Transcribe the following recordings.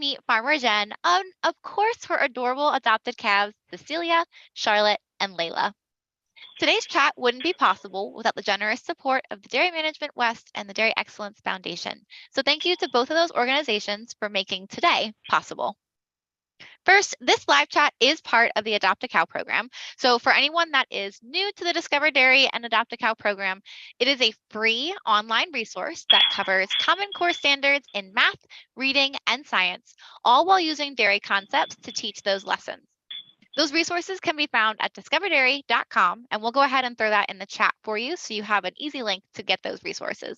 meet Farmer Jen and, of course, her adorable adopted calves, Cecilia, Charlotte, and Layla. Today's chat wouldn't be possible without the generous support of the Dairy Management West and the Dairy Excellence Foundation. So thank you to both of those organizations for making today possible. First, this live chat is part of the Adopt a Cow program. So for anyone that is new to the Discover Dairy and Adopt a Cow program, it is a free online resource that covers Common Core standards in math, reading, and science, all while using dairy concepts to teach those lessons. Those resources can be found at discoverdairy.com, and we'll go ahead and throw that in the chat for you so you have an easy link to get those resources.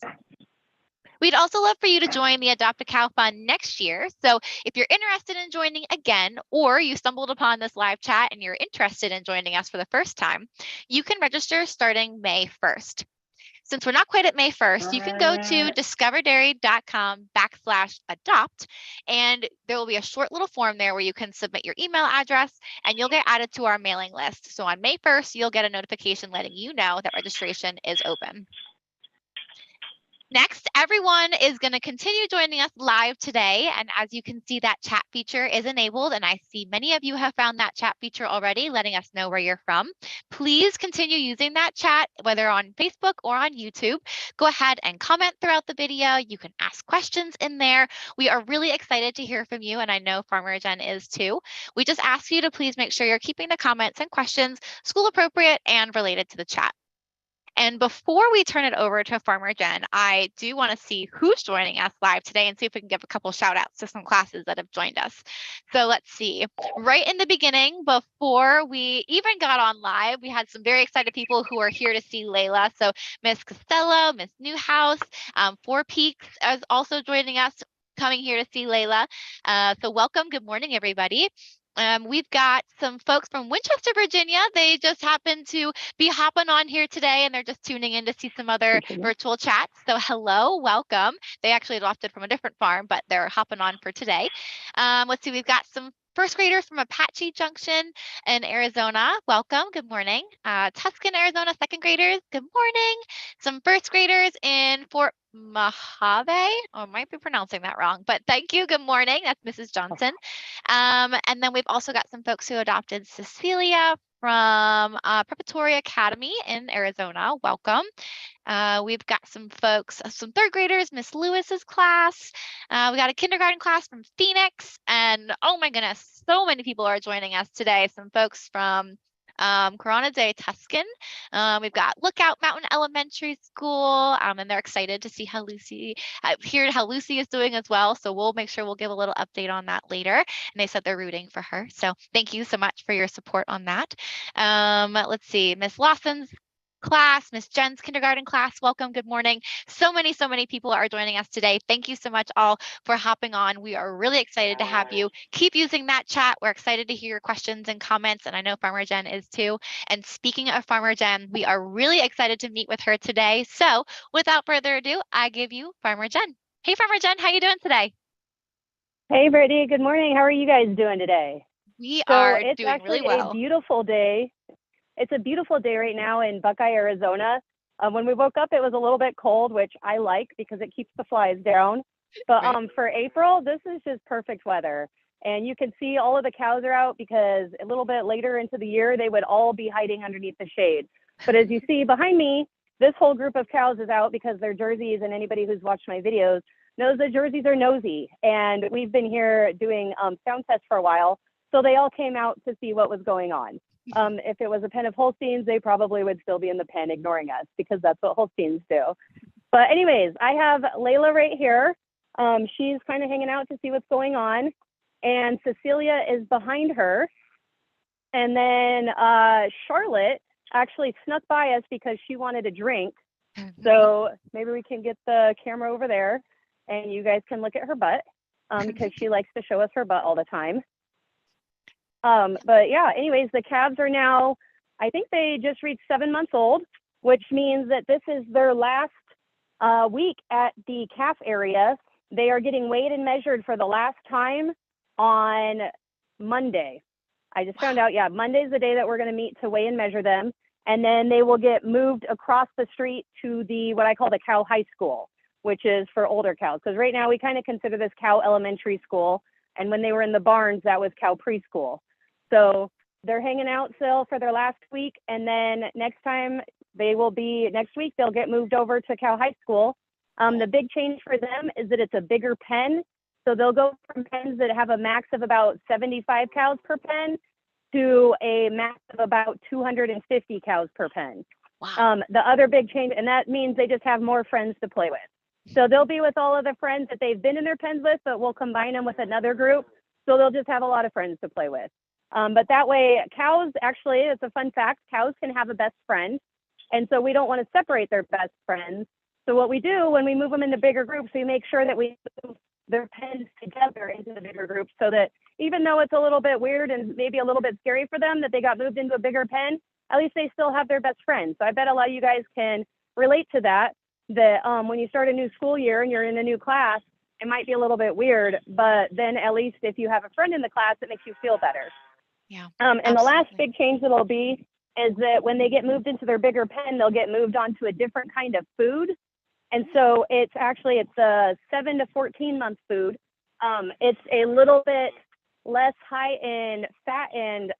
We'd also love for you to join the Adopt a Cow Fund next year. So if you're interested in joining again, or you stumbled upon this live chat and you're interested in joining us for the first time, you can register starting May 1st. Since we're not quite at May 1st, you can go to discoverdairy.com/adopt, and there will be a short little form there where you can submit your email address and you'll get added to our mailing list. So on May 1st, you'll get a notification letting you know that registration is open. Next, everyone is going to continue joining us live today. And as you can see, that chat feature is enabled. And I see many of you have found that chat feature already, letting us know where you're from. Please continue using that chat, whether on Facebook or on YouTube. Go ahead and comment throughout the video. You can ask questions in there. We are really excited to hear from you. And I know Farmer Jen is too. We just ask you to please make sure you're keeping the comments and questions school appropriate and related to the chat. And before we turn it over to Farmer Jen, I do want to see who's joining us live today and see if we can give a couple shout outs to some classes that have joined us. So let's see. Right in the beginning, before we even got on live, we had some very excited people who are here to see Layla. So Miss Costello, Miss Newhouse, Four Peaks is also joining us, coming here to see Layla. So welcome. Good morning, everybody. We've got some folks from Winchester, Virginia. They just happen to be hopping on here today, and they're just tuning in to see some other virtual chats. So hello, welcome. They actually adopted from a different farm, but they're hopping on for today. Let's see, we've got some first graders from Apache Junction in Arizona. Welcome, good morning. Tuscan, Arizona, second graders, good morning. Some first graders in Fort Mojave. Oh, I might be pronouncing that wrong, but thank you. Good morning. That's Mrs. Johnson. And then we've also got some folks who adopted Cecilia from Preparatory Academy in Arizona. Welcome. We've got some folks, some third graders, Miss Lewis's class. We got a kindergarten class from Phoenix. And oh my goodness, so many people are joining us today. Some folks from Corona de Tuscan. We've got Lookout Mountain Elementary School, and they're excited to see how hear how Lucy is doing as well. So we'll make sure we'll give a little update on that later. And they said they're rooting for her. So thank you so much for your support on that. Let's see, Miss Lawson's class, Miss Jen's kindergarten class, welcome, good morning. So many people are joining us today. Thank you so much all for hopping on. We are really excited to have you. Keep using that chat. We're excited to hear your questions and comments, and I know Farmer Jen is too. And speaking of Farmer Jen, we are really excited to meet with her today. So without further ado, I give you Farmer Jen. Hey, Farmer Jen, how you doing today? Hey, Brittany, good morning. How are you guys doing today? We are doing really well. It's a beautiful day. It's a beautiful day right now in Buckeye, Arizona. When we woke up, it was a little bit cold, which I like because it keeps the flies down. But for April, this is just perfect weather. And you can see all of the cows are out because a little bit later into the year, they would all be hiding underneath the shade. But as you see behind me, this whole group of cows is out because they're Jerseys, and anybody who's watched my videos knows that Jerseys are nosy. And we've been here doing sound tests for a while. So they all came out to see what was going on. If it was a pen of Holsteins, they probably would still be in the pen ignoring us because that's what Holsteins do. But anyways, I have Layla right here. She's kind of hanging out to see what's going on. And Cecilia is behind her. And then Charlotte actually snuck by us because she wanted a drink. So maybe we can get the camera over there and you guys can look at her butt because she likes to show us her butt all the time. But yeah, anyways, the calves are now, I think they just reached 7 months old, which means that this is their last week at the calf area. They are getting weighed and measured for the last time on Monday. I just found out, yeah, Monday's the day that we're going to meet to weigh and measure them. And then they will get moved across the street to the, what I call the cow high school, which is for older cows. Because right now we kind of consider this cow elementary school. And when they were in the barns, that was cow preschool. So they're hanging out still for their last week. And then next week, they'll get moved over to cow high school. The big change for them is that it's a bigger pen. So they'll go from pens that have a max of about 75 cows per pen to a max of about 250 cows per pen. Wow. The other big change, and that means they just have more friends to play with. So they'll be with all of the friends that they've been in their pens with, but we'll combine them with another group. So they'll just have a lot of friends to play with. But that way, cows, actually, it's a fun fact, cows can have a best friend. And so we don't want to separate their best friends. So what we do when we move them into bigger groups, we make sure that we move their pens together into the bigger group so that even though it's a little bit weird and maybe a little bit scary for them that they got moved into a bigger pen, at least they still have their best friend. So I bet a lot of you guys can relate to that when you start a new school year and you're in a new class, it might be a little bit weird, but then at least if you have a friend in the class, it makes you feel better. Yeah. And the last big change that'll be is that when they get moved into their bigger pen, they'll get moved on to a different kind of food. And so it's a 7 to 14 month food. It's a little bit less high in fat and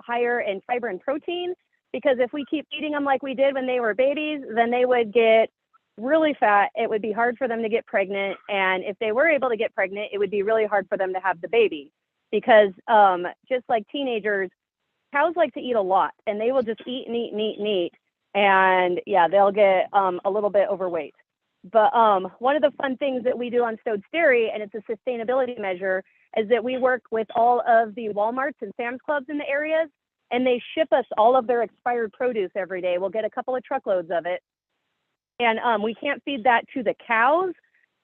higher in fiber and protein, because if we keep feeding them like we did when they were babies, then they would get really fat. It would be hard for them to get pregnant. And if they were able to get pregnant, it would be really hard for them to have the baby, because just like teenagers, cows like to eat a lot and they will just eat and eat and eat and eat. And yeah, they'll get a little bit overweight. But one of the fun things that we do on Stotz Dairy, and it's a sustainability measure, is that we work with all of the Walmarts and Sam's Clubs in the areas, and they ship us all of their expired produce every day. We'll get a couple of truckloads of it. And we can't feed that to the cows,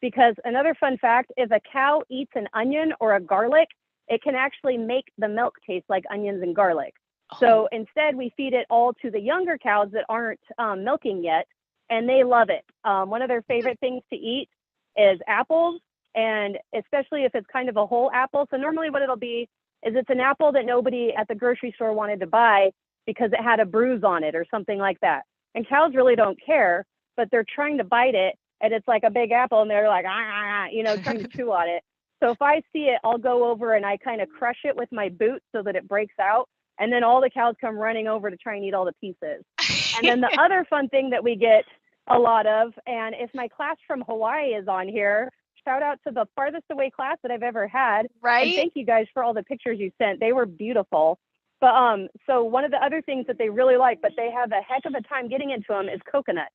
because another fun fact, if a cow eats an onion or a garlic, it can actually make the milk taste like onions and garlic. So instead, we feed it all to the younger cows that aren't milking yet, and they love it. One of their favorite things to eat is apples, and especially if it's kind of a whole apple. So normally what it'll be is it's an apple that nobody at the grocery store wanted to buy because it had a bruise on it or something like that. And cows really don't care, but they're trying to bite it, and it's like a big apple, and they're like, trying to chew on it. So if I see it, I'll go over and I kind of crush it with my boot so that it breaks out. And then all the cows come running over to try and eat all the pieces. And then the other fun thing that we get a lot of, and if my class from Hawaii is on here, shout out to the farthest away class that I've ever had. Right. And thank you guys for all the pictures you sent. They were beautiful. But so one of the other things that they really like, but they have a heck of a time getting into them, is coconuts.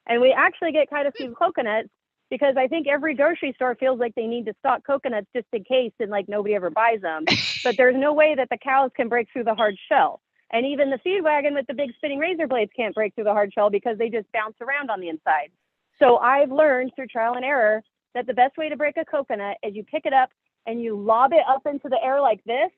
And we actually get quite a few coconuts, because I think every grocery store feels like they need to stock coconuts just in case, and like nobody ever buys them. But there's no way that the cows can break through the hard shell. And even the feed wagon with the big spinning razor blades can't break through the hard shell because they just bounce around on the inside. So I've learned through trial and error that the best way to break a coconut is you pick it up and you lob it up into the air like this.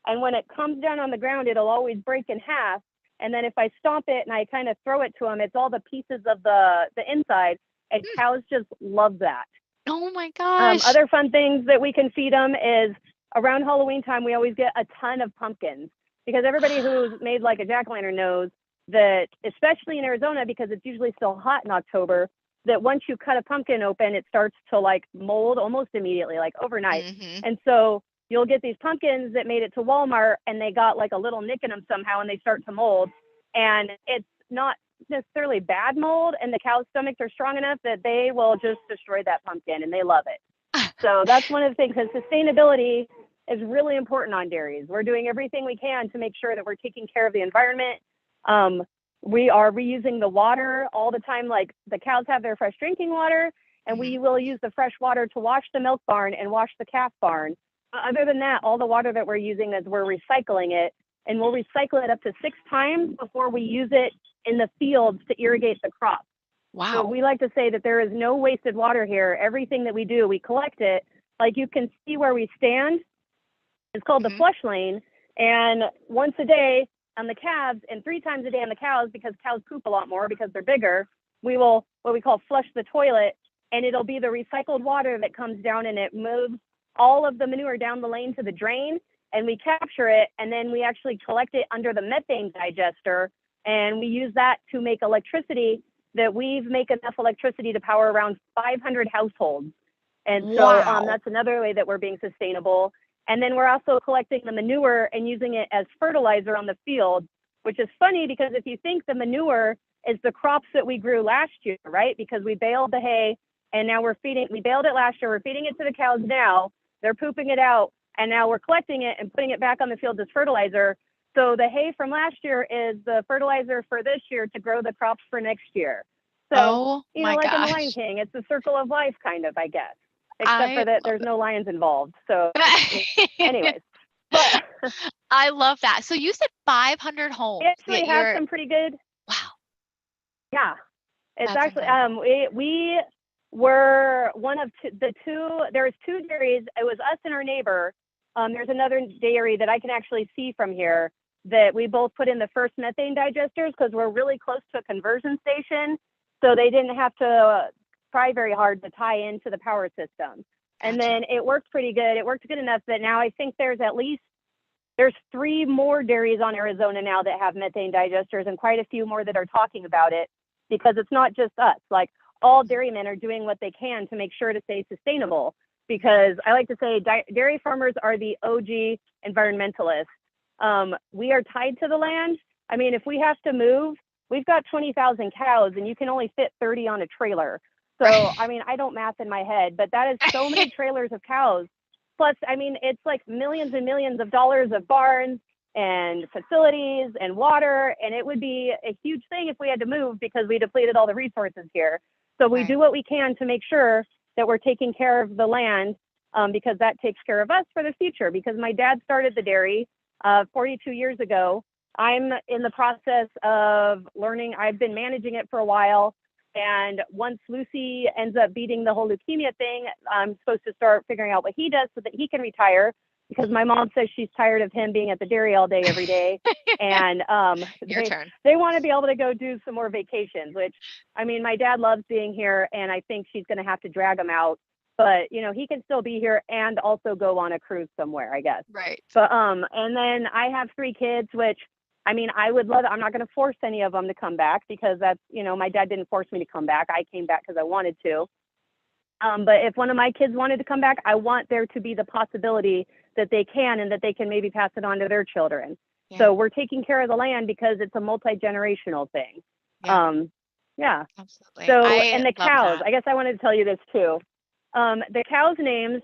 And when it comes down on the ground, it'll always break in half. And then if I stomp it and I kind of throw it to them, it's all the pieces of the inside. And cows just love that. Oh my gosh. Other fun things that we can feed them is around Halloween time, we always get a ton of pumpkins, because everybody who's made like a jack-o'-lantern knows that, especially in Arizona, because it's usually still hot in October, that once you cut a pumpkin open, it starts to like mold almost immediately, like overnight. Mm-hmm. And so you'll get these pumpkins that made it to Walmart and they got like a little nick in them somehow and they start to mold. And it's not necessarily bad mold, and the cow's stomachs are strong enough that they will just destroy that pumpkin, and they love it. So that's one of the things, because sustainability is really important on dairies. We're doing everything we can to make sure that we're taking care of the environment. We are reusing the water all the time. Like the cows have their fresh drinking water, and we will use the fresh water to wash the milk barn and wash the calf barn. Other than that, all the water that we're using is we're recycling it, and we'll recycle it up to 6 times before we use it in the fields to irrigate the crop. Wow. So we like to say that there is no wasted water here. Everything that we do, we collect it. Like you can see where we stand. It's called the flush lane. And once a day on the calves and 3 times a day on the cows, because cows poop a lot more because they're bigger, we will what we call flush the toilet. And it'll be the recycled water that comes down, and it moves all of the manure down the lane to the drain. And we capture it, and then we actually collect it under the methane digester. And we use that to make electricity that we make enough electricity to power around 500 households. And so that's another way that we're being sustainable. And then we're also collecting the manure and using it as fertilizer on the field, which is funny because if you think the manure is the crops that we grew last year, right? Because we baled the hay and now we baled it last year, we're feeding it to the cows now, they're pooping it out, and now we're collecting it and putting it back on the field as fertilizer. So the hay from last year is the fertilizer for this year to grow the crops for next year. So, Oh my like in The Lion gosh. King, it's the circle of life kind of, I guess, except for I that love there's no lions involved. So, it. anyways, but I love that. So you said 500 we homes actually that have you're, some pretty good, wow, yeah. It's that's actually incredible. we were one of the two. There was two dairies. It was us and our neighbor. There's another dairy that I can actually see from here that we both put in the first methane digesters because we're really close to a conversion station, so they didn't have to try very hard to tie into the power system. And Gotcha. then it worked pretty good. It worked good enough that now I think there's 3 more dairies on Arizona now that have methane digesters and quite a few more that are talking about it because it's not just us. Like all dairymen are doing what they can to make sure to stay sustainable because I like to say dairy farmers are the OG environmentalists. We are tied to the land. I mean, if we have to move, we've got 20,000 cows and you can only fit 30 on a trailer. So, I mean, I don't math in my head, but that is so many trailers of cows. Plus, I mean, it's like millions and millions of dollars of barns and facilities and water. And it would be a huge thing if we had to move because we depleted all the resources here. So we do what we can to make sure that we're taking care of the land because that takes care of us for the future. Because my dad started the dairy 42 years ago. I'm in the process of learning. I've been managing it for a while. And once Lucy ends up beating the whole leukemia thing, I'm supposed to start figuring out what he does so that he can retire because my mom says she's tired of him being at the dairy all day, every day. And Your turn. they want to be able to go do some more vacations, which, I mean, my dad loves being here and I think she's going to have to drag him out. But, he can still be here and also go on a cruise somewhere, I guess. Right. But, and then I have 3 kids, which, I mean, I would love it. I'm not going to force any of them to come back because that's, my dad didn't force me to come back. I came back because I wanted to. But if one of my kids wanted to come back, I want there to be the possibility that they can and that they can maybe pass it on to their children. Yeah. So we're taking care of the land because it's a multi-generational thing. Yeah. Yeah. Absolutely. So, I and the love cows, that. I guess I wanted to tell you this too. The cows' names,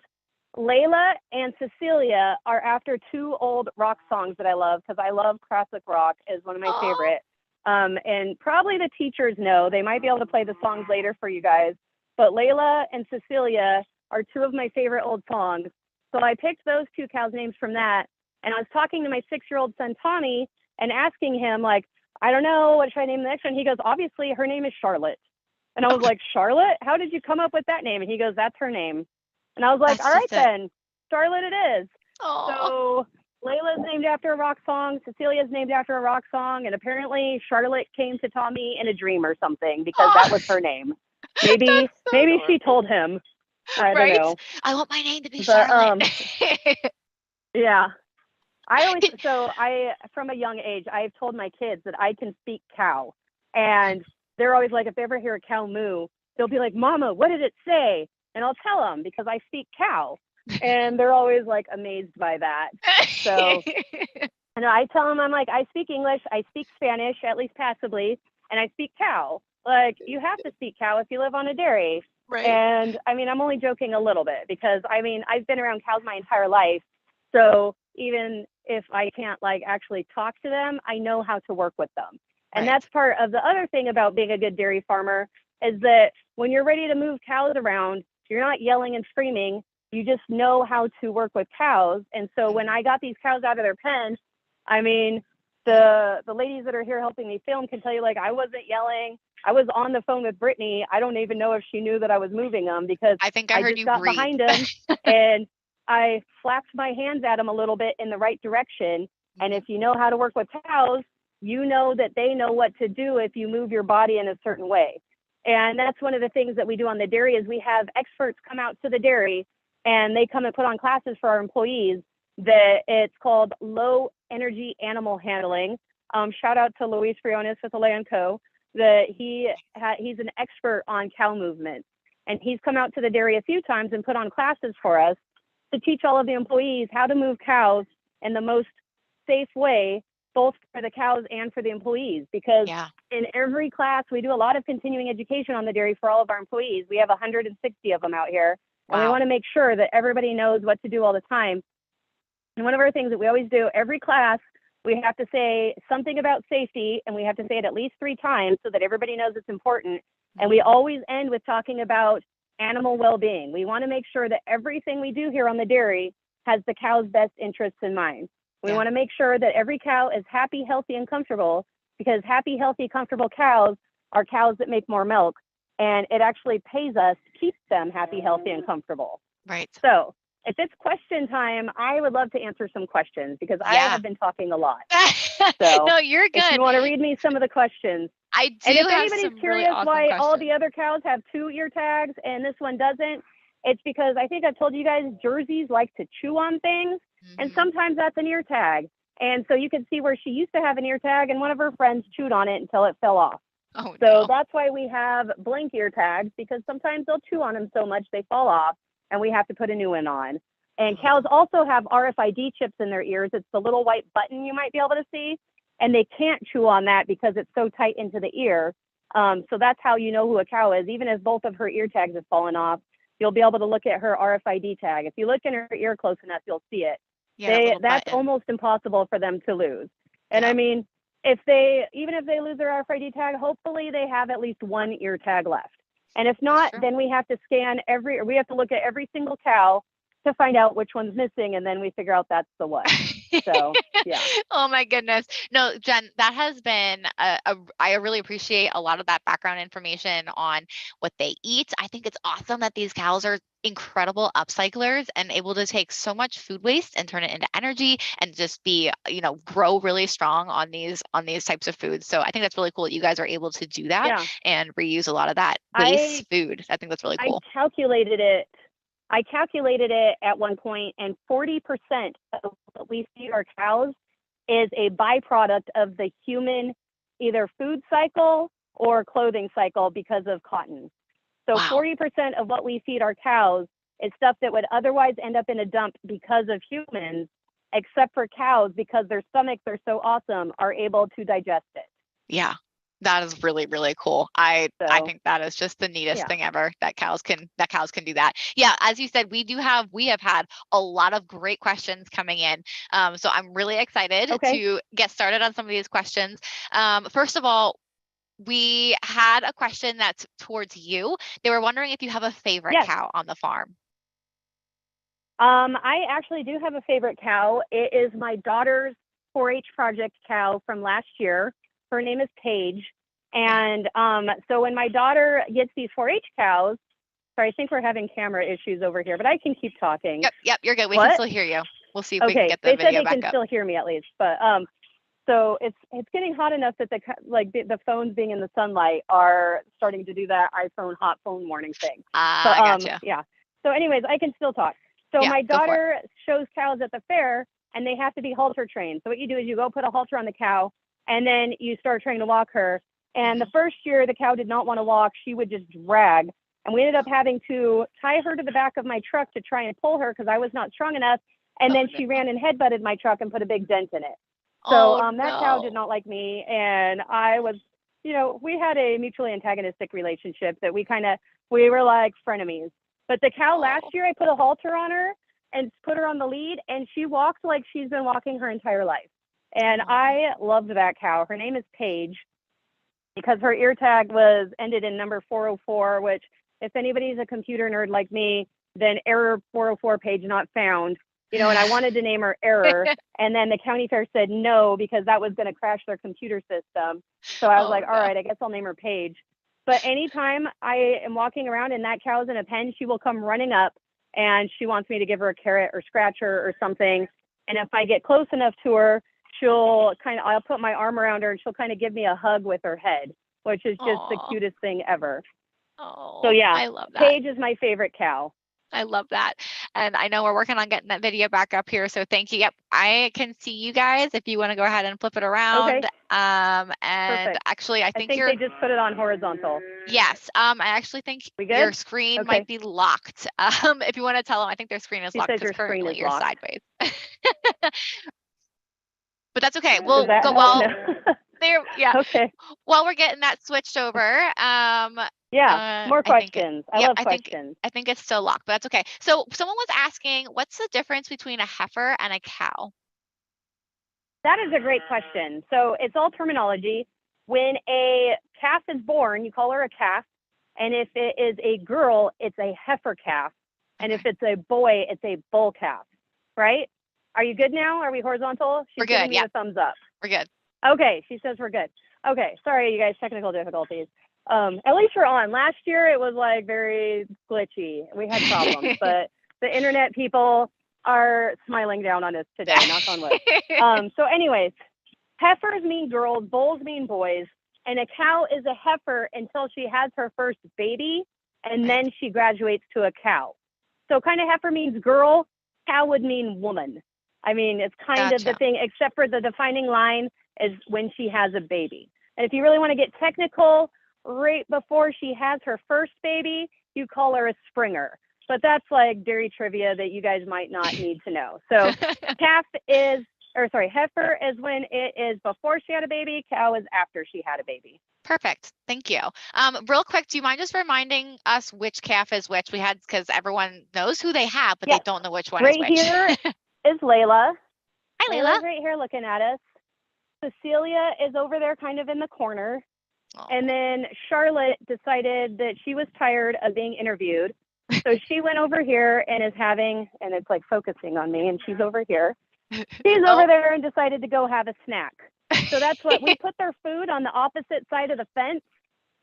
Layla and Cecilia, are after 2 old rock songs that I love because I love classic rock is one of my favorite. And probably the teachers know. They might be able to play the songs later for you guys. But Layla and Cecilia are 2 of my favorite old songs. So I picked those 2 cows' names from that. And I was talking to my 6-year-old son, Tommy, and asking him, like, I don't know, what should I name the next one? He goes, obviously, her name is Charlotte. And I was like, Charlotte? How did you come up with that name? And he goes, that's her name. And I was like, That's all right, just it. then, Charlotte it is. Oh, So Layla's named after a rock song. Cecilia's named after a rock song. And apparently Charlotte came to Tommy in a dream or something because that was her name. Maybe that's so maybe she adorable. told him. I don't Right? know. I want my name to be But Charlotte. yeah. From a young age, I've told my kids that I can speak cow. And they're always like, if they ever hear a cow moo, they'll be like, Mama, what did it say? And I'll tell them because I speak cow. And they're always like amazed by that. So, and I tell them, I'm like, I speak English, I speak Spanish, at least passably, and I speak cow. Like, you have to speak cow if you live on a dairy. Right. And I mean, I'm only joking a little bit because I mean, I've been around cows my entire life. So even if I can't like actually talk to them, I know how to work with them. And Right. that's part of the other thing about being a good dairy farmer is that when you're ready to move cows around, you're not yelling and screaming. You just know how to work with cows. And so when I got these cows out of their pen, I mean, the ladies that are here helping me film can tell you, like, I wasn't yelling. I was on the phone with Brittany. I don't even know if she knew that I was moving them because I think I heard just you got breathe. behind them and I flapped my hands at them a little bit in the right direction. And if you know how to work with cows, you know that they know what to do if you move your body in a certain way. And that's one of the things that we do on the dairy is we have experts come out to the dairy and they come and put on classes for our employees that it's called low energy animal handling. Shout out to Luis Friones with the Land Co. That he's an expert on cow movement. And he's come out to the dairy a few times and put on classes for us to teach all of the employees how to move cows in the most safe way, both for the cows and for the employees. Because in every class, we do a lot of continuing education on the dairy for all of our employees. We have 160 of them out here. And we want to make sure that everybody knows what to do all the time. And one of our things that we always do, every class, we have to say something about safety, and we have to say it at least 3 times so that everybody knows it's important. And we always end with talking about animal well-being. We want to make sure that everything we do here on the dairy has the cow's best interests in mind. We want to make sure that every cow is happy, healthy, and comfortable, because happy, healthy, comfortable cows are cows that make more milk. And it actually pays us to keep them happy, healthy, and comfortable. Right. So if it's question time, I would love to answer some questions, because I have been talking a lot. So no, you're good. If you want to read me some of the questions. I do. And if have anybody's some curious really awesome why questions. all the other cows have 2 ear tags and this one doesn't, it's because I think I've told you guys Jerseys like to chew on things, and sometimes that's an ear tag. And so you can see where she used to have an ear tag, and one of her friends chewed on it until it fell off. Oh, so no. That's why we have blank ear tags, because sometimes they'll chew on them so much they fall off, and we have to put a new one on. And cows also have RFID chips in their ears. It's the little white button you might be able to see, and they can't chew on that because it's so tight into the ear. So that's how you know who a cow is. Even if both of her ear tags have fallen off, you'll be able to look at her RFID tag. If you look in her ear close enough, you'll see it. Yeah, that's almost impossible for them to lose. And I mean, even if they lose their RFID tag, hopefully they have at least 1 ear tag left. And if not, then we have to we have to look at every single cow to find out which one's missing, and then we figure out that's the one. So, yeah. Oh my goodness. No, Jen, that has been I really appreciate a lot of that background information on what they eat. I think it's awesome that these cows are incredible upcyclers and able to take so much food waste and turn it into energy and just be, grow really strong on these types of foods. So I think that's really cool that you guys are able to do that and reuse a lot of that waste food. I think that's really cool. I calculated it at one point, and 40% of what we feed our cows is a byproduct of the human either food cycle or clothing cycle because of cotton. So 40% of what we feed our cows is stuff that would otherwise end up in a dump because of humans, except for cows, because their stomachs are so awesome, are able to digest it. Yeah. That is really, really cool. I think that is just the neatest thing ever, that cows can do that. Yeah, as you said, we have had a lot of great questions coming in. So I'm really excited to get started on some of these questions. First of all, we had a question that's towards you. They were wondering if you have a favorite cow on the farm. I actually do have a favorite cow. It is my daughter's 4-H project cow from last year. Her name is Paige. And so when my daughter gets these 4-H cows, sorry, I think we're having camera issues over here, but I can keep talking. Yep, you're good. We can still hear you. We'll see if we can get the video back up. They said they can still hear me at least, but so it's getting hot enough that the phones being in the sunlight are starting to do that iPhone hot phone warning thing. I gotcha. Yeah. So anyways, I can still talk. So my daughter shows cows at the fair, and they have to be halter trained. So what you do is you go put a halter on the cow, and then you start trying to walk her. And the first year the cow did not want to walk. She would just drag. And we ended up having to tie her to the back of my truck to try and pull her because I was not strong enough. And then she ran and headbutted my truck and put a big dent in it. So that cow did not like me. And I was, we had a mutually antagonistic relationship that we were like frenemies. But the cow last year, I put a halter on her and put her on the lead, and she walked like she's been walking her entire life. And I loved that cow. Her name is Paige, because her ear tag ended in number 404, which if anybody's a computer nerd like me, then error 404, page not found, and I wanted to name her Error. And then the county fair said no, because that was going to crash their computer system. So I was all right, I guess I'll name her Paige. But anytime I am walking around and that cow's in a pen, she will come running up and she wants me to give her a carrot or scratch her or something. And if I get close enough to her, I'll put my arm around her and she'll kind of give me a hug with her head, which is just the cutest thing ever. Oh, so yeah, I love that. Paige is my favorite cow. I love that. And I know we're working on getting that video back up here. So thank you. Yep. I can see you guys if you want to go ahead and flip it around. Okay. And Perfect. actually, I think they just put it on horizontal. yes. I actually think We good? your screen Okay. might be locked. If you want to tell them, I think their screen is locked because currently you're sideways. But that's okay. We'll go well. There, yeah. Okay. While we're getting that switched over, yeah, more questions. I love questions. I think it's still locked, but that's okay. So someone was asking, what's the difference between a heifer and a cow? That is a great question. So it's all terminology. When a calf is born, you call her a calf. And if it is a girl, it's a heifer calf. And if it's a boy, it's a bull calf, right? Are you good now? Are we horizontal? She's giving me the thumbs up. We're good. Okay, she says we're good. Okay, sorry, you guys, technical difficulties. At least we're on. Last year, it was like very glitchy. We had problems, but the internet people are smiling down on us today, knock on wood. So anyways, heifers mean girls, bulls mean boys, and a cow is a heifer until she has her first baby, and then she graduates to a cow. So kind of heifer means girl, cow would mean woman. I mean, it's kind of the thing, except for the defining line is when she has a baby. And if you really want to get technical, right before she has her first baby, you call her a springer. But that's like dairy trivia that you guys might not need to know. So heifer is when it is before she had a baby, cow is after she had a baby. Perfect. Thank you. Real quick, do you mind just reminding us which calf is which? We had, because everyone knows who they have, but they don't know which one is which. Right here is Layla. Hi, Layla. Layla's right here looking at us. Cecilia is over there kind of in the corner. Aww. And then Charlotte decided that she was tired of being interviewed. So she went over here and is having, and it's like focusing on me, and she's over here. She's over there and decided to go have a snack. So that's what we put their food on the opposite side of the fence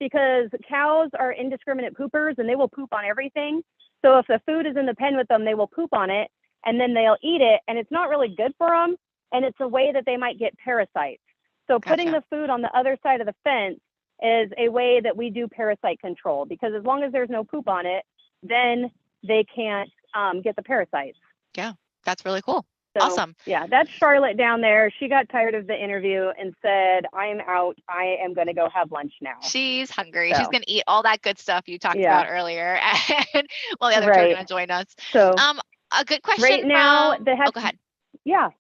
because cows are indiscriminate poopers and they will poop on everything. So if the food is in the pen with them, they will poop on it and then they'll eat it. And it's not really good for them. And it's a way that they might get parasites. So putting the food on the other side of the fence is a way that we do parasite control because as long as there's no poop on it, then they can't get the parasites. Yeah, that's really cool. So, awesome. Yeah, that's Charlotte down there. She got tired of the interview and said, I'm out. I am going to go have lunch now. She's hungry. So. She's going to eat all that good stuff you talked about earlier. And well, the other two are going to join us. So a good question right now, go ahead. Yeah.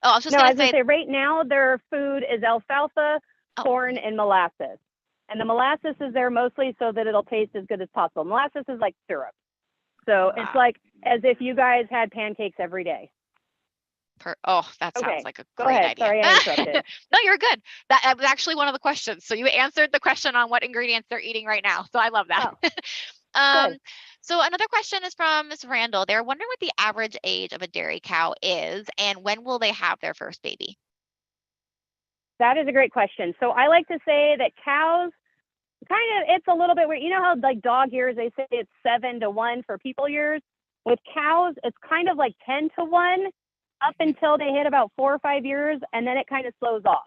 Oh, I was just going to say right now their food is alfalfa, corn, and molasses. And the molasses is there mostly so that it'll taste as good as possible. Molasses is like syrup. So it's like as if you guys had pancakes every day. That sounds like a great idea. Sorry, I interrupted. No, you're good. That was actually one of the questions. So you answered the question on what ingredients they're eating right now. So I love that. So another question is from Ms. Randall. They're wondering what the average age of a dairy cow is and when will they have their first baby? That is a great question. So I like to say that cows it's a little bit weird. You know how like dog years, they say it's 7 to 1 for people years. With cows, it's kind of like 10 to 1 up until they hit about 4 or 5 years, and then it kind of slows off.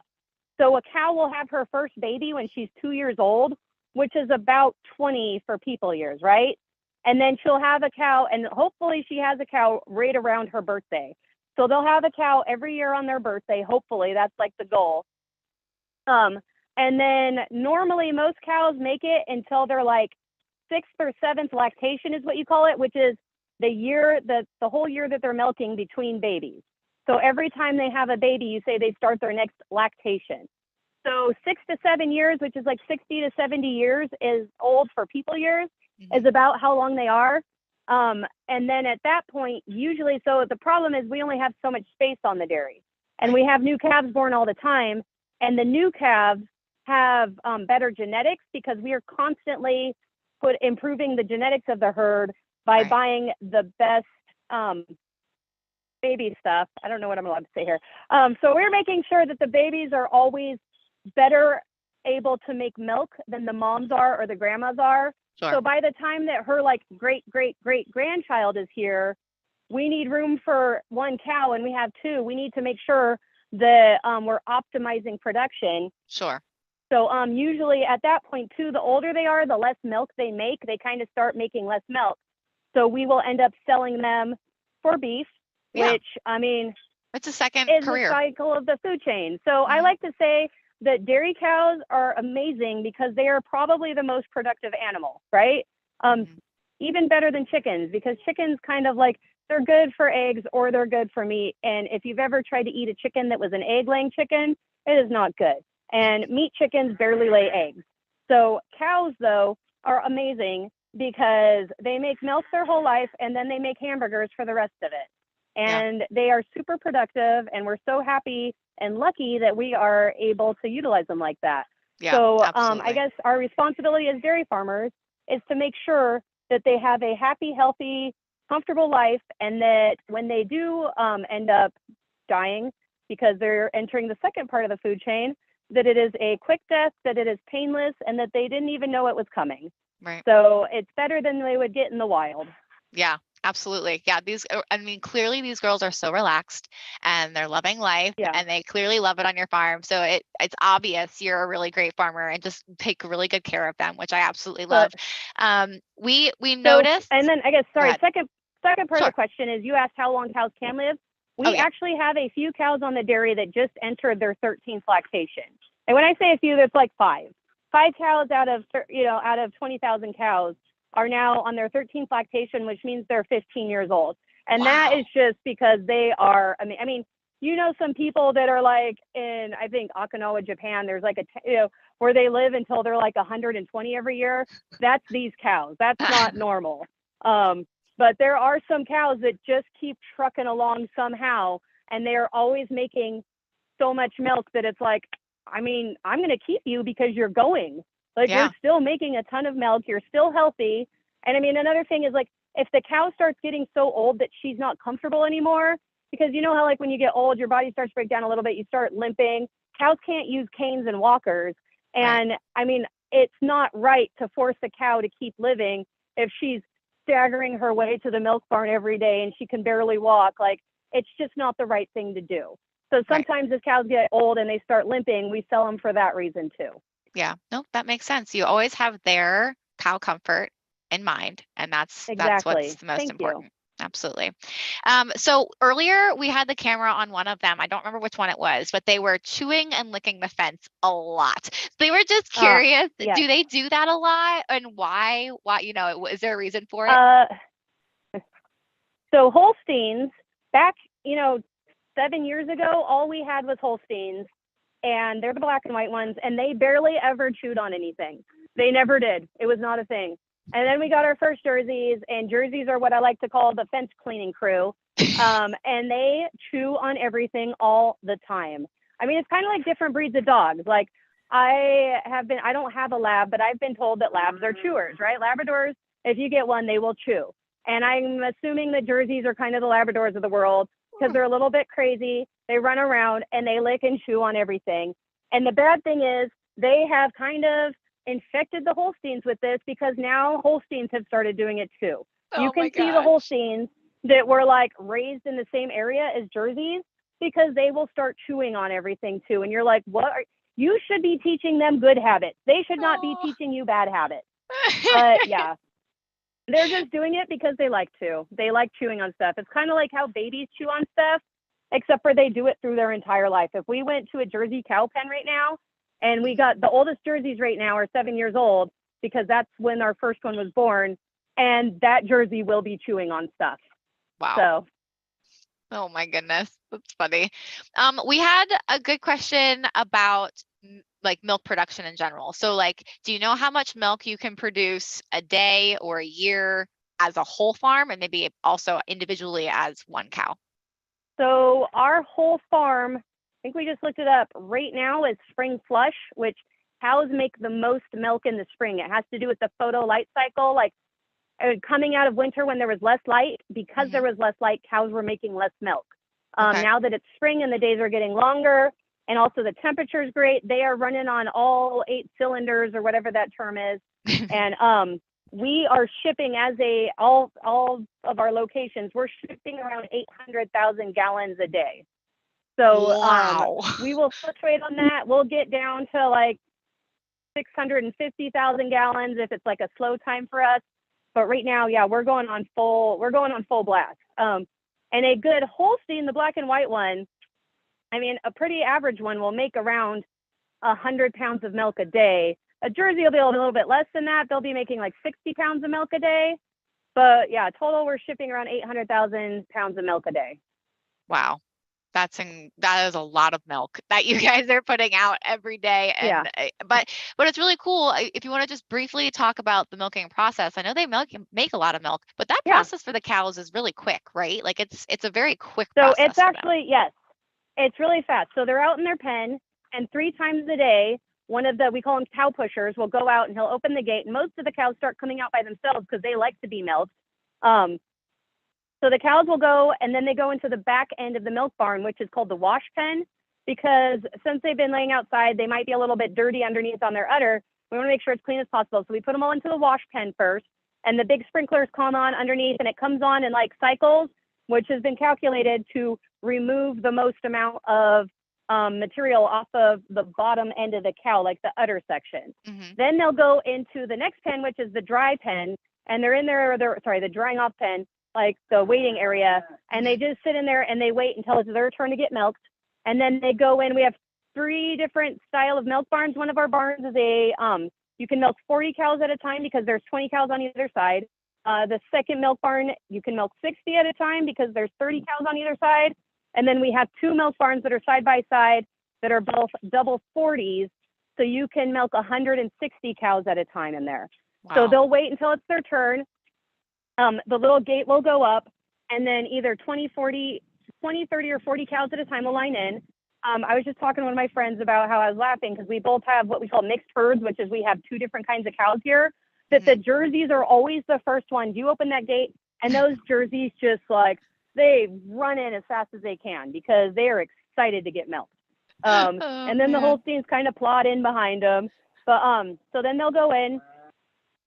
So a cow will have her first baby when she's 2 years old, which is about 20 for people years, right? And then she'll have a cow, and hopefully she has a cow right around her birthday. So they'll have a cow every year on their birthday. Hopefully, that's like the goal. And then normally most cows make it until they're like 6th or 7th lactation is what you call it, which is the whole year that they're milking between babies. So every time they have a baby, you say they start their next lactation. So 6 to 7 years, which is like 60 to 70 years is old for people years, is about how long they are. And then at that point, usually, so the problem is we only have so much space on the dairy and we have new calves born all the time. And the new calves have better genetics because we are constantly improving the genetics of the herd by buying the best baby stuff. I don't know what I'm allowed to say here. So we're making sure that the babies are always better able to make milk than the moms are or the grandmas are. Sure. So by the time that her like great grandchild is here, we need room for 1 cow and we have 2. We need to make sure that we're optimizing production. Sure. So usually at that point too, the older they are, the less milk they make. They kind of start making less milk. So we will end up selling them for beef, Yeah. which, I mean, It's a second is the career. cycle of the food chain. So I Mhm. like to say that dairy cows are amazing because they are probably the most productive animal, right? Um, Mhm. even better than chickens, because chickens kind of like, they're good for eggs or they're good for meat. And if you've ever tried to eat a chicken that was an egg laying chicken, it is not good. And meat chickens barely lay eggs. So cows, though, are amazing because they make milk their whole life and then they make hamburgers for the rest of it. Yeah. And they are super productive, and we're so happy and lucky that we are able to utilize them like that. Yeah, So I absolutely. guess our responsibility as dairy farmers is to make sure that they have a happy, healthy, comfortable life, and that when they do end up dying because they're entering the second part of the food chain, that it is a quick death, that it is painless, and that they didn't even know it was coming. Right. So it's better than they would get in the wild. Yeah, absolutely. Yeah, I mean, clearly these girls are so relaxed and they're loving life Yeah. and they clearly love it on your farm. So it's obvious you're a really great farmer and just take really good care of them, which I absolutely love. But We so, noticed, and then I guess, go sorry, ahead. second part of the Sure. question is you asked how long cows can live. Oh We yeah. actually have a few cows on the dairy that just entered their 13th lactation. And when I say a few, that's like five. Five cows out of, out of 20,000 cows are now on their 13th lactation, which means they're 15 years old. And that is Wow. just because they are, I mean, some people that are like in, I think, Okinawa, Japan, there's like where they live until they're like 120 every year. That's these cows. That's not normal. Um, but there are some cows that just keep trucking along somehow, and they're always making so much milk that it's like, I mean, I'm going to keep you because you're going. Like, you're Yeah. still making a ton of milk. You're still healthy. And I mean, another thing is like, if the cow starts getting so old that she's not comfortable anymore, because you know how, like, when you get old, your body starts to break down a little bit, you start limping. Cows can't use canes and walkers. Right. And I mean, it's not right to force a cow to keep living if she's staggering her way to the milk barn every day and she can barely walk. Like, it's just not the right thing to do. So Right. sometimes as cows get old and they start limping, we sell them for that reason too. Yeah. No, that makes sense. You always have their cow comfort in mind, and that's what's Exactly. the most Thank you. important. Absolutely. So earlier we had the camera on one of them. I don't remember which one it was, but they were chewing and licking the fence a lot. They were just curious. Yes. Do they do that a lot, and why? Why? Is there a reason for it? Uh, so Holsteins, back, 7 years ago, all we had was Holsteins, and they're the black and white ones, and they barely ever chewed on anything. They never did. It was not a thing. And then we got our first jerseys, and jerseys are what I like to call the fence cleaning crew. And they chew on everything all the time. I mean, it's kind of like different breeds of dogs. Like, I don't have a lab, but I've been told that labs are chewers, right? Labradors, if you get one, they will chew. And I'm assuming that jerseys are kind of the Labradors of the world because they're a little bit crazy. They run around and they lick and chew on everything. And the bad thing is they have kind of infected the Holsteins with this because now Holsteins have started doing it too. You Oh my can see the gosh. Holsteins that were like raised in the same area as jerseys because they will start chewing on everything too. And you're like, you should be teaching them good habits. They should not be Oh. teaching you bad habits. But yeah, they're just doing it because they like to. They like chewing on stuff. It's kind of like how babies chew on stuff, except for they do it through their entire life. If we went to a Jersey cow pen right now, and we got the oldest Jerseys right now are 7 years old because that's when our first one was born, and that Jersey will be chewing on stuff. Wow. So Oh my goodness, that's funny. We had a good question about like milk production in general. So like, do you know how much milk you can produce a day or a year as a whole farm and maybe also individually as one cow? So our whole farm, I think we just looked it up. Right now is spring flush, which cows make the most milk in the spring. It has to do with the photo light cycle. Like, coming out of winter when there was less light, because there was less light, cows were making less milk. Okay. Now that it's spring and the days are getting longer, and also the temperature is great, they are running on all 8 cylinders or whatever that term is. And we are shipping all of our locations, we're shipping around 800,000 gallons a day. So Wow. we will fluctuate on that. We'll get down to like 650,000 gallons if it's like a slow time for us. But right now, yeah, we're going on full blast. And a good Holstein, the black and white one, I mean, a pretty average one will make around 100 pounds of milk a day. A Jersey will be a little bit less than that. They'll be making like 60 pounds of milk a day. But yeah, total, we're shipping around 800,000 pounds of milk a day. Wow. That is a lot of milk that you guys are putting out every day. Yeah. And but it's really cool. If you want to just briefly talk about the milking process, I know they make a lot of milk, but that Yeah. process for the cows is really quick, right? Like it's a very quick So process. it's actually, yes, it's really fast. So they're out in their pen, and 3 times a day, one of the, we call them cow pushers, will go out and he'll open the gate. And most of the cows start coming out by themselves because they like to be milked. So the cows will go, and then they go into the back end of the milk barn, which is called the wash pen, because since they've been laying outside, they might be a little bit dirty underneath on their udder. We want to make sure it's clean as possible. So we put them all into the wash pen first, and the big sprinklers come on underneath, and it comes on in like cycles, which has been calculated to remove the most amount of material off of the bottom end of the cow, like the udder section. Mm-hmm. Then they'll go into the next pen, which is the dry pen, and they're in there, the drying off pen, like the waiting area, and they just sit in there and they wait until it's their turn to get milked. And then they go in. We have 3 different style of milk barns. One of our barns is you can milk 40 cows at a time because there's 20 cows on either side. The second milk barn, you can milk 60 at a time because there's 30 cows on either side. And then we have 2 milk barns that are side by side that are both double 40s. So you can milk 160 cows at a time in there. Wow. So they'll wait until it's their turn. The little gate will go up, and then either 20, 30, or 40 cows at a time will line in. I was just talking to one of my friends about how I was laughing because we both have what we call mixed herds, which is we have 2 different kinds of cows here, that the Jerseys are always the first ones. You open that gate, and those Jerseys just like, they run in as fast as they can because they are excited to get milked. And then the Holsteins kind of plod in behind them. But so then they'll go in.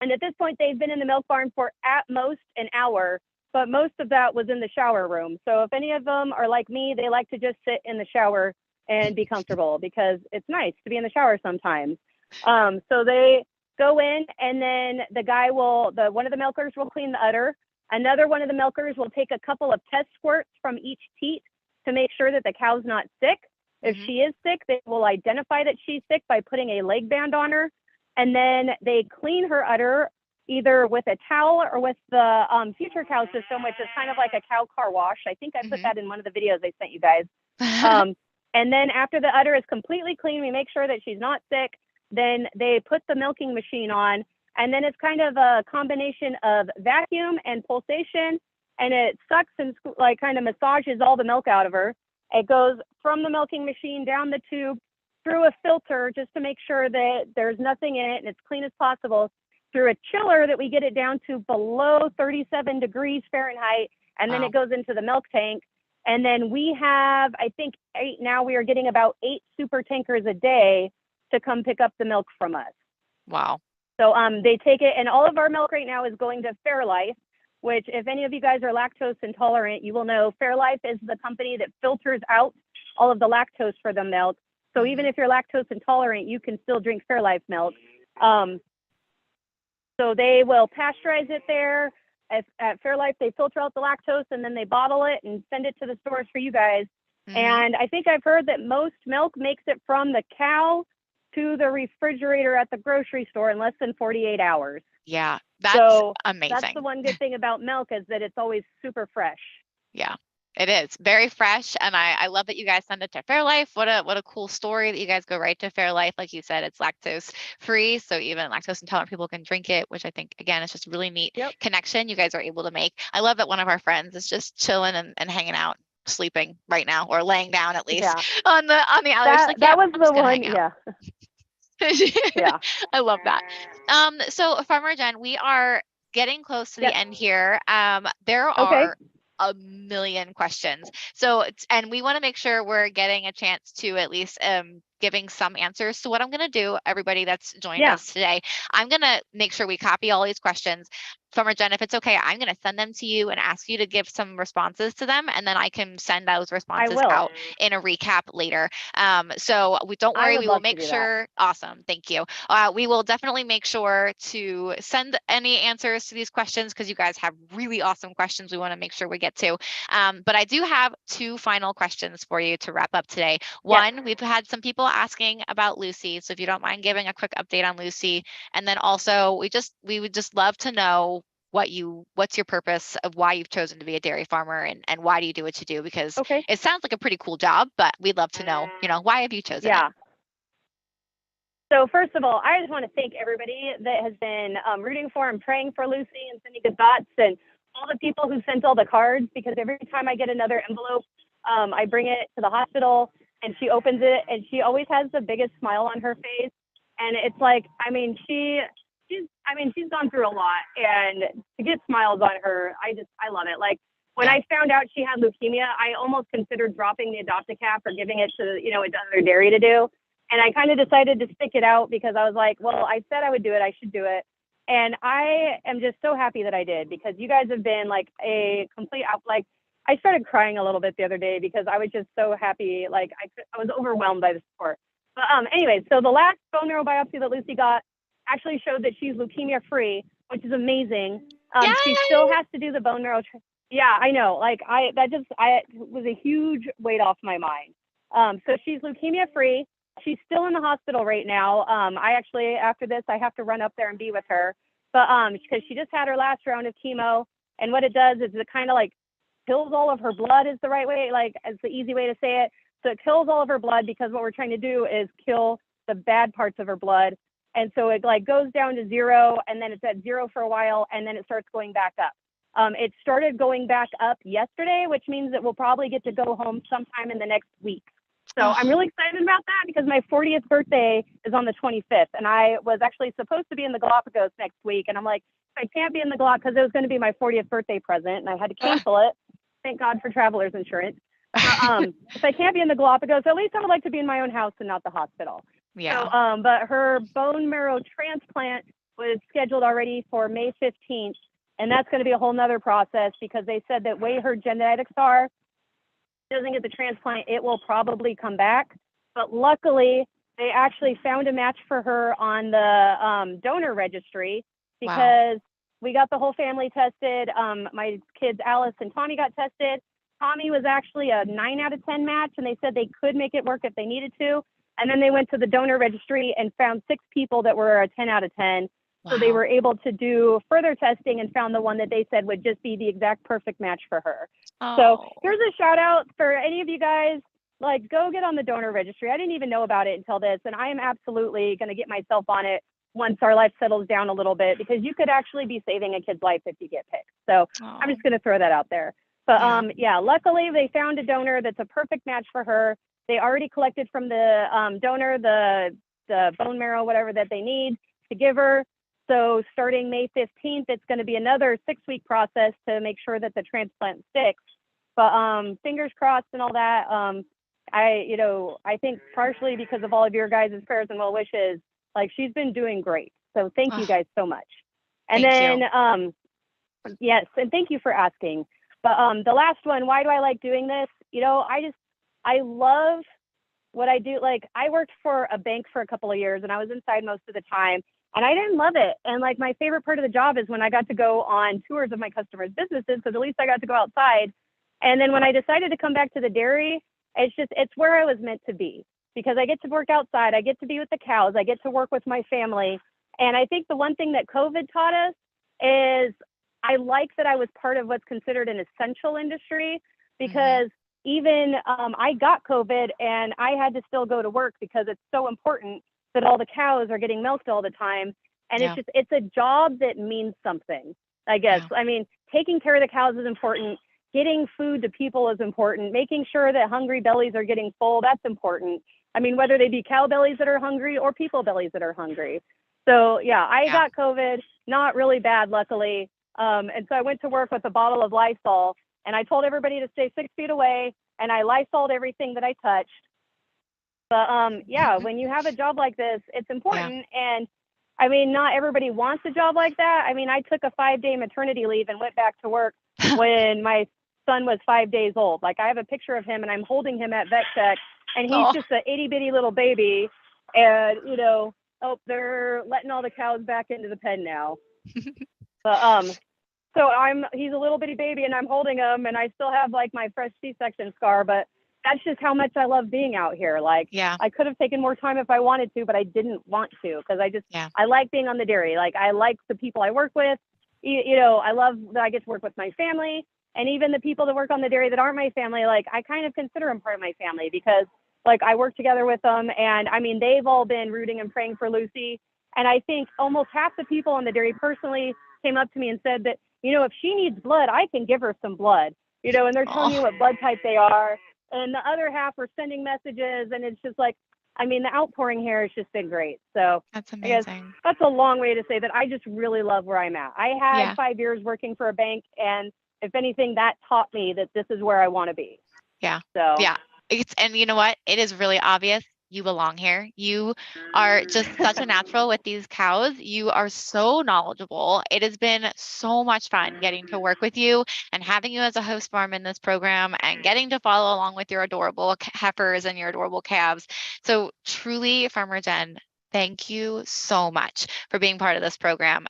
And at this point, they've been in the milk barn for at most an hour, but most of that was in the shower room. So if any of them are like me, they like to just sit in the shower and be comfortable because it's nice to be in the shower sometimes. So they go in, and then one of the milkers will clean the udder. Another one of the milkers will take a couple of test squirts from each teat to make sure that the cow's not sick. If she is sick, they will identify that she's sick by putting a leg band on her. And then they clean her udder either with a towel or with the future cow system, which is kind of like a cow car wash. I think I put that in one of the videos I sent you guys. And then after the udder is completely clean, we make sure that she's not sick. Then they put the milking machine on, and then it's kind of a combination of vacuum and pulsation, and it sucks and like kind of massages all the milk out of her. It goes from the milking machine down the tube through a filter just to make sure that there's nothing in it and it's clean as possible, through a chiller that we get it down to below 37 degrees Fahrenheit, and then it goes into the milk tank. And then we have, I think, 8 now. We are getting about 8 super tankers a day to come pick up the milk from us. Wow. So they take it, and all of our milk right now is going to Fairlife, which if any of you guys are lactose intolerant, you will know Fairlife is the company that filters out all of the lactose for the milk. So even if you're lactose intolerant, you can still drink Fairlife milk. So they will pasteurize it there. At Fairlife, they filter out the lactose, and then they bottle it and send it to the stores for you guys. And I think I've heard that most milk makes it from the cow to the refrigerator at the grocery store in less than 48 hours. Yeah, that's amazing. That's the one good thing about milk, is that it's always super fresh. Yeah. It is very fresh, and I love that you guys send it to Fairlife. What a cool story that you guys go right to Fairlife. Like you said, it's lactose free, so even lactose intolerant people can drink it, which I think, again, is just a really neat connection you guys are able to make. I love that one of our friends is just chilling and hanging out, sleeping right now, or laying down at least on the alley. That was the one. Yeah. I love that. So Farmer Jen, we are getting close to the end here. There are a million questions. So, and we want to make sure we're getting a chance to at least giving some answers. So what I'm going to do, everybody that's joined Yeah, us today, I'm going to make sure we copy all these questions. Summer Jen, if it's okay, I'm going to send them to you and ask you to give some responses to them, and then I can send those I responses will. out in a recap later. So we don't I worry, would we will love to make do that. sure. Awesome, thank you. We will definitely make sure to send any answers to these questions because you guys have really awesome questions we want to make sure we get to. But I do have two final questions for you to wrap up today. Yes. One, we've had some people asking about Lucy, so if you don't mind giving a quick update on Lucy, and then also we would just love to know what's your purpose of why you've chosen to be a dairy farmer, and why do you do what you do? Because Okay. it sounds like a pretty cool job, but we'd love to know, why have you chosen it? Yeah. So first of all, I just want to thank everybody that has been rooting for and praying for Lucy and sending good thoughts, and all the people who sent all the cards, because every time I get another envelope, I bring it to the hospital and she opens it and she always has the biggest smile on her face. And it's like, she's gone through a lot, and to get smiles on her, I love it. Like when Yeah. I found out she had leukemia, I almost considered dropping the Adopt-A-Calf or giving it to, another dairy to do. And I kind of decided to stick it out because I was like, well, I said I would do it. I should do it. And I am just so happy that I did, because you guys have been like a complete out. Like I started crying a little bit the other day because I was just so happy. Like I was overwhelmed by the support. But anyway, so the last bone marrow biopsy that Lucy got actually showed that she's leukemia free, which is amazing. She still Yay! has to do the bone marrow. Yeah, I know. Like I was a huge weight off my mind. So she's leukemia free. She's still in the hospital right now. I actually, after this, I have to run up there and be with her. But because she just had her last round of chemo, and what it does is it kind of like kills all of her blood, is the right way, like is the easy way to say it. So it kills all of her blood, because what we're trying to do is kill the bad parts of her blood. And so it like goes down to 0, and then it's at 0 for a while, and then it starts going back up. It started going back up yesterday, which means that we'll probably get to go home sometime in the next week. So Oh, I'm really excited about that, because my 40th birthday is on the 25th, and I was actually supposed to be in the Galapagos next week. And I'm like, I can't be in the Galapagos because it was going to be my 40th birthday present, and I had to cancel it. Thank God for traveler's insurance. But if I can't be in the Galapagos, at least I would like to be in my own house and not the hospital. yeah. So, but her bone marrow transplant was scheduled already for May 15th, and that's going to be a whole nother process, because they said that way her genetics are, doesn't get the transplant, it will probably come back. But luckily, they actually found a match for her on the donor registry, Wow. because we got the whole family tested. My kids, Alice and Tommy, got tested. Tommy was actually a 9 out of 10 match, and they said they could make it work if they needed to. And then they went to the donor registry and found 6 people that were a 10 out of 10. So they Wow. were able to do further testing and found the one that they said would just be the exact perfect match for her. So Oh, here's a shout out for any of you guys. Like, go get on the donor registry. I didn't even know about it until this, and I am absolutely going to get myself on it once our life settles down a little bit, because you could actually be saving a kid's life if you get picked. So I'm oh, just going to throw that out there. But yeah. yeah, luckily they found a donor that's a perfect match for her. They already collected from the donor the bone marrow, whatever that they need to give her. So starting May 15th, it's going to be another 6-week process to make sure that the transplant sticks. But fingers crossed and all that. I think partially because of all of your guys' prayers and well wishes, like she's been doing great. So thank you Oh, guys so much. And thank you. then yes, and thank you for asking. But the last one, why do I like doing this? I love what I do. Like I worked for a bank for a couple of years, and I was inside most of the time, and I didn't love it. And like my favorite part of the job is when I got to go on tours of my customers' businesses, because at least I got to go outside. And then when I decided to come back to the dairy, it's where I was meant to be, because I get to work outside, I get to be with the cows, I get to work with my family. And I think the one thing that COVID taught us is I like that I was part of what's considered an essential industry, Hmm. because even I got COVID and I had to still go to work, because it's so important that all the cows are getting milked all the time. And Yeah. it's a job that means something, I guess. Yeah. I mean, taking care of the cows is important. Getting food to people is important. Making sure that hungry bellies are getting full, that's important. I mean, whether they be cow bellies that are hungry or people bellies that are hungry. So yeah, I Yeah. got COVID, not really bad, luckily. And so I went to work with a bottle of Lysol, and I told everybody to stay 6 feet away, and I Lysoled everything that I touched. But yeah, when you have a job like this, it's important. And I mean, not everybody wants a job like that. I mean, I took a 5-day maternity leave and went back to work when my son was 5 days old. Like I have a picture of him and I'm holding him at vet check and he's Oh. just an itty bitty little baby. And, you know, oh, they're letting all the cows back into the pen now. But so he's a little bitty baby and I'm holding him and I still have like my fresh C-section scar, but that's just how much I love being out here. Like I could have taken more time if I wanted to, but I didn't want to because I like being on the dairy. Like I like the people I work with. You know, I love that I get to work with my family and even the people that work on the dairy that aren't my family. Like I kind of consider them part of my family because like I work together with them and I mean, they've all been rooting and praying for Lucy. And I think almost half the people on the dairy personally came up to me and said that, you know, if she needs blood, I can give her some blood, you know, and they're telling you what blood type they are. And the other half are sending messages. And it's just like, I mean, the outpouring here has just been great. So That's I guess amazing. that's a long way to say that I just really love where I'm at. I had 5 years working for a bank. And if anything, that taught me that this is where I want to be. Yeah. So Yeah. And you know what? It is really obvious you belong here. You are just such a natural with these cows. You are so knowledgeable. It has been so much fun getting to work with you and having you as a host farm in this program and getting to follow along with your adorable heifers and your adorable calves. So truly, Farmer Jen, thank you so much for being part of this program.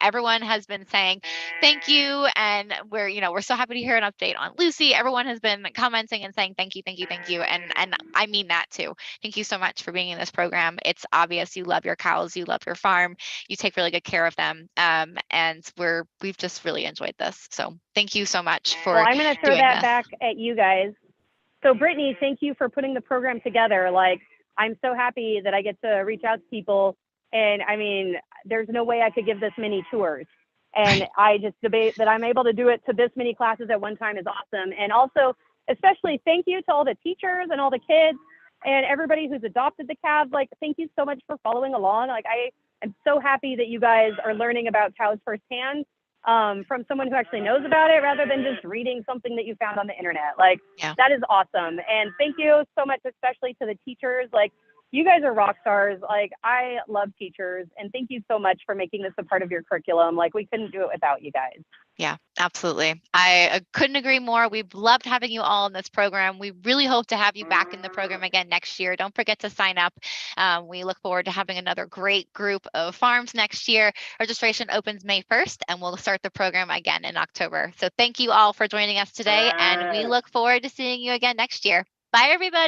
Everyone has been saying thank you, and we're so happy to hear an update on Lucy. Everyone has been commenting and saying thank you, thank you, thank you, and I mean that too. Thank you so much for being in this program. It's obvious you love your cows, you love your farm, you take really good care of them, and we've just really enjoyed this. So thank you so much for well, I'm going to throw doing that this. back at you guys. So Brittany, thank you for putting the program together. Like I'm so happy that I get to reach out to people. And I mean, there's no way I could give this many tours. And I just debate that I'm able to do it to this many classes at one time is awesome. And also, especially thank you to all the teachers and all the kids and everybody who's adopted the calves. Like, thank you so much for following along. Like, I am so happy that you guys are learning about cows firsthand from someone who actually knows about it rather than just reading something that you found on the internet. Like, that is awesome. And thank you so much, especially to the teachers. Like, you guys are rock stars. Like, I love teachers. And thank you so much for making this a part of your curriculum. Like, we couldn't do it without you guys. Yeah, absolutely. I couldn't agree more. We've loved having you all in this program. We really hope to have you back in the program again next year. Don't forget to sign up. We look forward to having another great group of farms next year. Registration opens May 1st, and we'll start the program again in October. So thank you all for joining us today, and we look forward to seeing you again next year. Bye, everybody.